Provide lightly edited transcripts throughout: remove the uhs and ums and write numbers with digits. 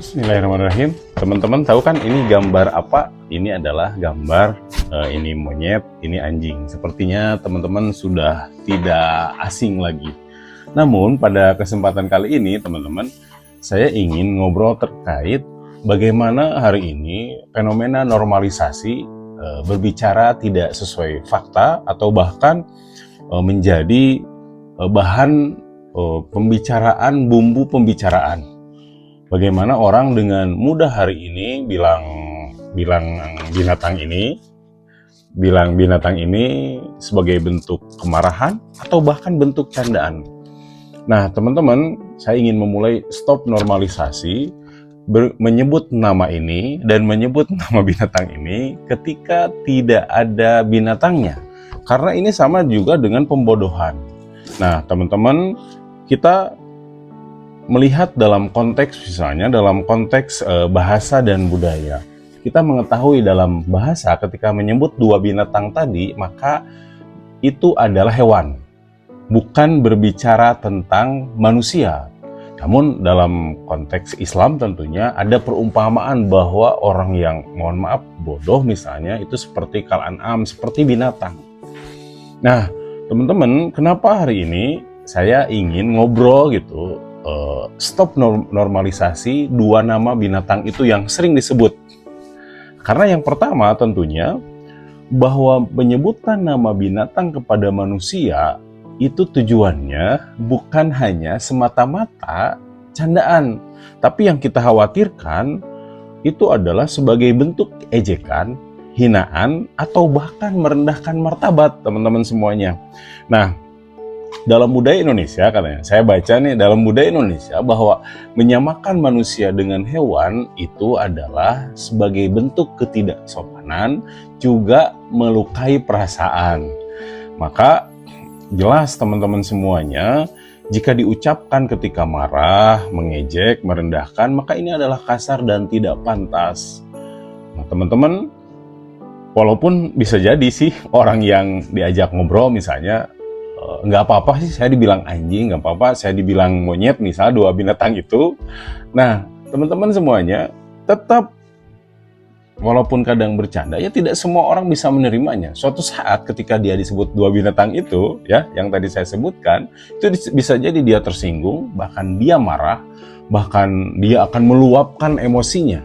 Bismillahirrahmanirrahim. Teman-teman tahu kan ini gambar apa? Ini adalah gambar ini monyet, ini anjing. Sepertinya teman-teman sudah tidak asing lagi. Namun pada kesempatan kali ini teman-teman, saya ingin ngobrol terkait bagaimana hari ini fenomena normalisasi berbicara tidak sesuai fakta atau bahkan menjadi bahan pembicaraan, bumbu pembicaraan. Bagaimana orang dengan mudah hari ini bilang binatang ini sebagai bentuk kemarahan atau bahkan bentuk candaan. Nah, teman-teman, saya ingin memulai stop normalisasi menyebut nama ini dan menyebut nama binatang ini ketika tidak ada binatangnya. Karena ini sama juga dengan pembodohan. Nah, teman-teman, kita melihat dalam konteks, misalnya dalam konteks bahasa dan budaya. Kita mengetahui dalam bahasa ketika menyebut dua binatang tadi, maka itu adalah hewan, bukan berbicara tentang manusia. Namun dalam konteks Islam tentunya ada perumpamaan bahwa orang yang, mohon maaf, bodoh misalnya, itu seperti kal-an'am, seperti binatang. Nah, teman-teman, kenapa hari ini saya ingin ngobrol gitu, stop normalisasi dua nama binatang itu yang sering disebut. Karena yang pertama tentunya bahwa penyebutan nama binatang kepada manusia itu tujuannya bukan hanya semata-mata candaan, tapi yang kita khawatirkan itu adalah sebagai bentuk ejekan, hinaan, atau bahkan merendahkan martabat teman-teman semuanya. Nah, dalam budaya Indonesia, katanya, saya baca nih dalam budaya Indonesia bahwa menyamakan manusia dengan hewan itu adalah sebagai bentuk ketidaksopanan, juga melukai perasaan. Maka jelas teman-teman semuanya, jika diucapkan ketika marah, mengejek, merendahkan, maka ini adalah kasar dan tidak pantas. Nah, teman-teman, walaupun bisa jadi sih orang yang diajak ngobrol misalnya, nggak apa-apa sih saya dibilang anjing, nggak apa-apa saya dibilang monyet, misalnya dua binatang itu. Nah, teman-teman semuanya, tetap walaupun kadang bercanda, ya tidak semua orang bisa menerimanya. Suatu saat ketika dia disebut dua binatang itu, ya, yang tadi saya sebutkan, itu bisa jadi dia tersinggung, bahkan dia marah, bahkan dia akan meluapkan emosinya.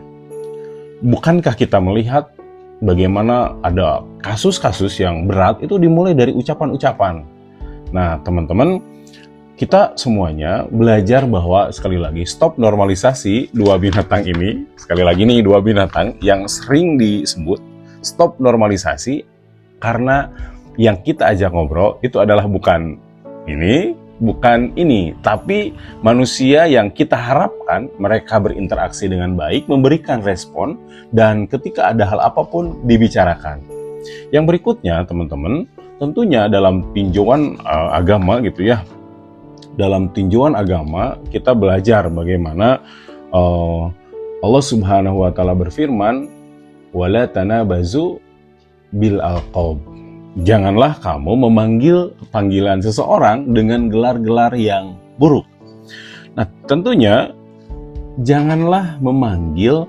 Bukankah kita melihat bagaimana ada kasus-kasus yang berat itu dimulai dari ucapan-ucapan. Nah, teman-teman, kita semuanya belajar bahwa sekali lagi stop normalisasi dua binatang ini. Sekali lagi nih, dua binatang yang sering disebut stop normalisasi, karena yang kita ajak ngobrol itu adalah bukan ini, tapi manusia yang kita harapkan mereka berinteraksi dengan baik, memberikan respon, dan ketika ada hal apapun dibicarakan. Yang berikutnya, teman-teman, tentunya dalam tinjauan agama gitu ya. Dalam tinjauan agama kita belajar bagaimana Allah Subhanahu wa taala berfirman, "Wala tanabazu bil alqab." Janganlah kamu memanggil panggilan seseorang dengan gelar-gelar yang buruk. Nah, tentunya janganlah memanggil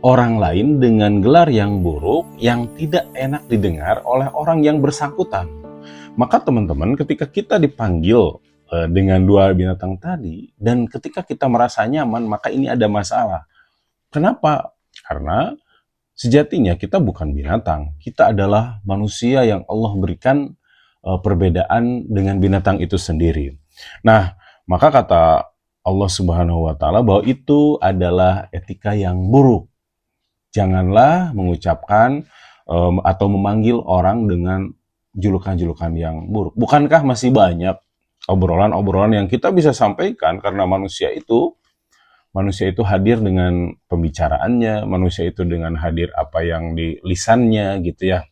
orang lain dengan gelar yang buruk yang tidak enak didengar oleh orang yang bersangkutan. Maka teman-teman, ketika kita dipanggil dengan dua binatang tadi, dan ketika kita merasa nyaman, maka ini ada masalah. Kenapa? Karena sejatinya kita bukan binatang. Kita adalah manusia yang Allah berikan perbedaan dengan binatang itu sendiri. Nah, maka kata Allah Subhanahu wa taala bahwa itu adalah etika yang buruk. Janganlah mengucapkan atau memanggil orang dengan julukan-julukan yang buruk. Bukankah masih banyak obrolan-obrolan yang kita bisa sampaikan, karena manusia itu hadir dengan pembicaraannya, manusia itu dengan hadir apa yang di lisannya gitu ya.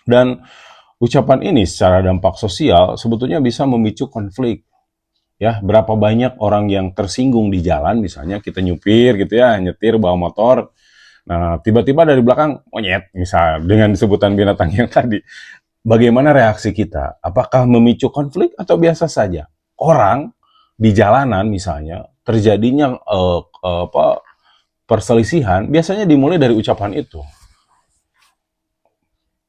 Dan ucapan ini secara dampak sosial sebetulnya bisa memicu konflik. Ya, berapa banyak orang yang tersinggung di jalan, misalnya kita nyupir gitu ya, nyetir bawa motor. Nah, tiba-tiba dari belakang monyet, misalnya, dengan sebutan binatang yang tadi. Bagaimana reaksi kita? Apakah memicu konflik atau biasa saja? Orang di jalanan misalnya, terjadinya perselisihan biasanya dimulai dari ucapan itu.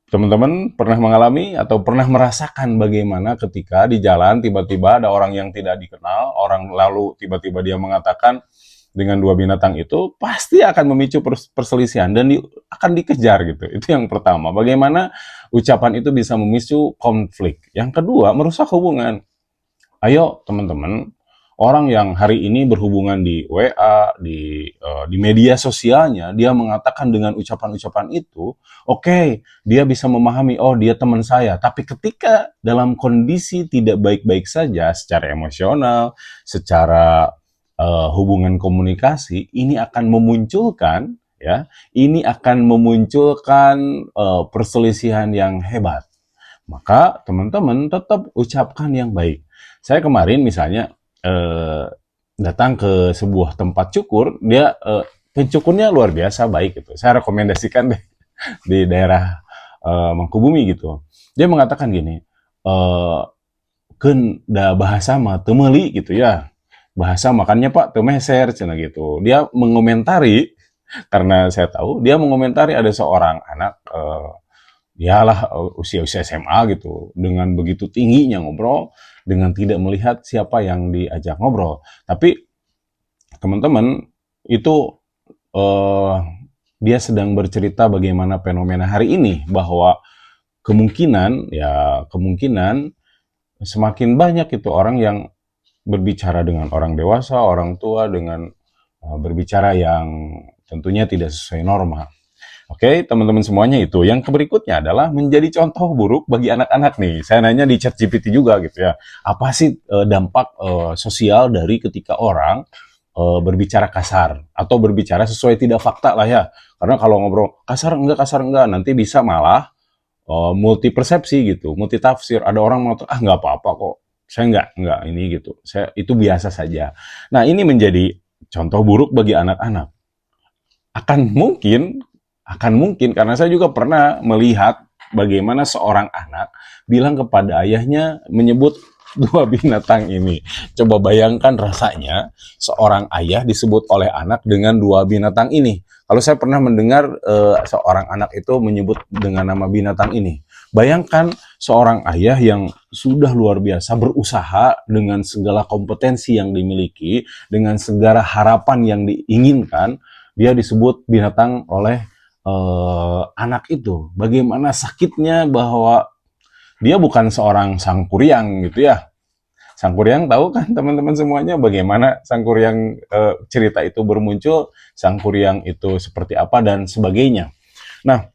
Teman-teman pernah mengalami atau pernah merasakan bagaimana ketika di jalan tiba-tiba ada orang yang tidak dikenal, orang lalu tiba-tiba dia mengatakan dengan dua binatang itu pasti akan memicu perselisihan dan akan dikejar gitu. Itu yang pertama. Bagaimana ucapan itu bisa memicu konflik. Yang kedua, merusak hubungan. Ayo teman-teman, orang yang hari ini berhubungan di WA, di media sosialnya, dia mengatakan dengan ucapan-ucapan itu, oke, dia bisa memahami, oh dia teman saya. Tapi ketika dalam kondisi tidak baik-baik saja, secara emosional, secara hubungan komunikasi, ini akan memunculkan, ya, ini akan memunculkan perselisihan yang hebat. Maka teman-teman tetap ucapkan yang baik. Saya kemarin misalnya datang ke sebuah tempat cukur, dia pencukurnya luar biasa baik gitu. Saya rekomendasikan deh di daerah Mangkubumi gitu. Dia mengatakan gini, "Keun da bahasa mah teu meuli," gitu ya. Bahasa makannya Pak teu meser cenah gitu. Dia mengomentari karena saya tahu dia mengomentari ada seorang anak dialah usia-usia SMA gitu, dengan begitu tingginya ngobrol, dengan tidak melihat siapa yang diajak ngobrol. Tapi teman-teman, itu eh, dia sedang bercerita bagaimana fenomena hari ini, bahwa kemungkinan semakin banyak itu orang yang berbicara dengan orang dewasa, orang tua, dengan berbicara yang tentunya tidak sesuai norma. Oke, teman-teman semuanya itu. Yang berikutnya adalah menjadi contoh buruk bagi anak-anak nih. Saya nanya di ChatGPT juga gitu ya. Apa sih dampak sosial dari ketika orang berbicara kasar atau berbicara sesuai tidak fakta lah ya. Karena kalau ngobrol kasar enggak, nanti bisa malah multi persepsi gitu, multi tafsir. Ada orang mengatakan nggak apa-apa kok. Saya enggak ini gitu. Saya itu biasa saja. Nah, ini menjadi contoh buruk bagi anak-anak. Akan mungkin karena saya juga pernah melihat bagaimana seorang anak bilang kepada ayahnya menyebut dua binatang ini. Coba bayangkan rasanya seorang ayah disebut oleh anak dengan dua binatang ini. Kalau saya pernah mendengar seorang anak itu menyebut dengan nama binatang ini. Bayangkan seorang ayah yang sudah luar biasa berusaha dengan segala kompetensi yang dimiliki, dengan segala harapan yang diinginkan, dia disebut binatang oleh anak itu. Bagaimana sakitnya bahwa dia bukan seorang sangkuriang gitu ya. Sangkuriang tahu kan teman-teman semuanya bagaimana sangkuriang cerita itu bermuncul, sangkuriang itu seperti apa dan sebagainya. Nah,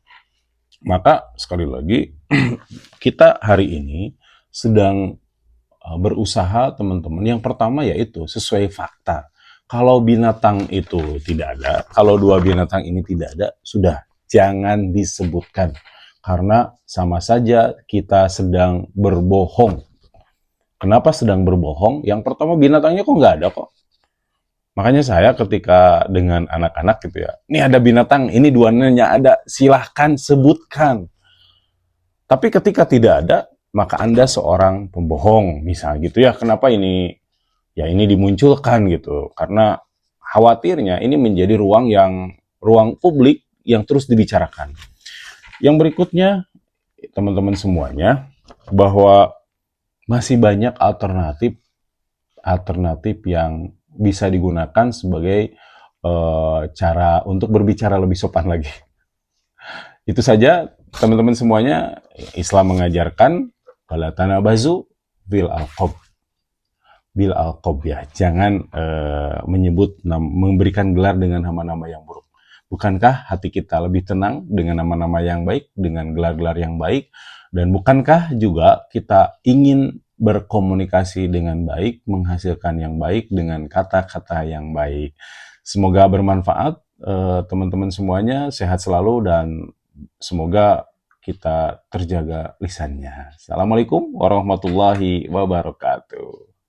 maka sekali lagi kita hari ini sedang berusaha teman-teman. Yang pertama yaitu sesuai fakta. Kalau binatang itu tidak ada, kalau dua binatang ini tidak ada, sudah jangan disebutkan. Karena sama saja kita sedang berbohong. Kenapa sedang berbohong? Yang pertama binatangnya kok nggak ada kok. Makanya saya ketika dengan anak-anak gitu ya, ini ada binatang, ini duanya ada, silahkan sebutkan. Tapi ketika tidak ada, maka Anda seorang pembohong, misal gitu ya. Kenapa ini? Ya ini dimunculkan gitu. Karena khawatirnya ini menjadi ruang publik yang terus dibicarakan. Yang berikutnya, teman-teman semuanya, bahwa masih banyak alternatif yang bisa digunakan sebagai cara untuk berbicara lebih sopan lagi. Itu saja teman-teman semuanya. Islam mengajarkan wala tanabazu bil alqab ya. Jangan memberikan gelar dengan nama-nama yang buruk. Bukankah hati kita lebih tenang dengan nama-nama yang baik, dengan gelar-gelar yang baik? Dan bukankah juga kita ingin berkomunikasi dengan baik, menghasilkan yang baik dengan kata-kata yang baik? Semoga bermanfaat, teman-teman semuanya sehat selalu dan semoga kita terjaga lisannya. Assalamualaikum warahmatullahi wabarakatuh.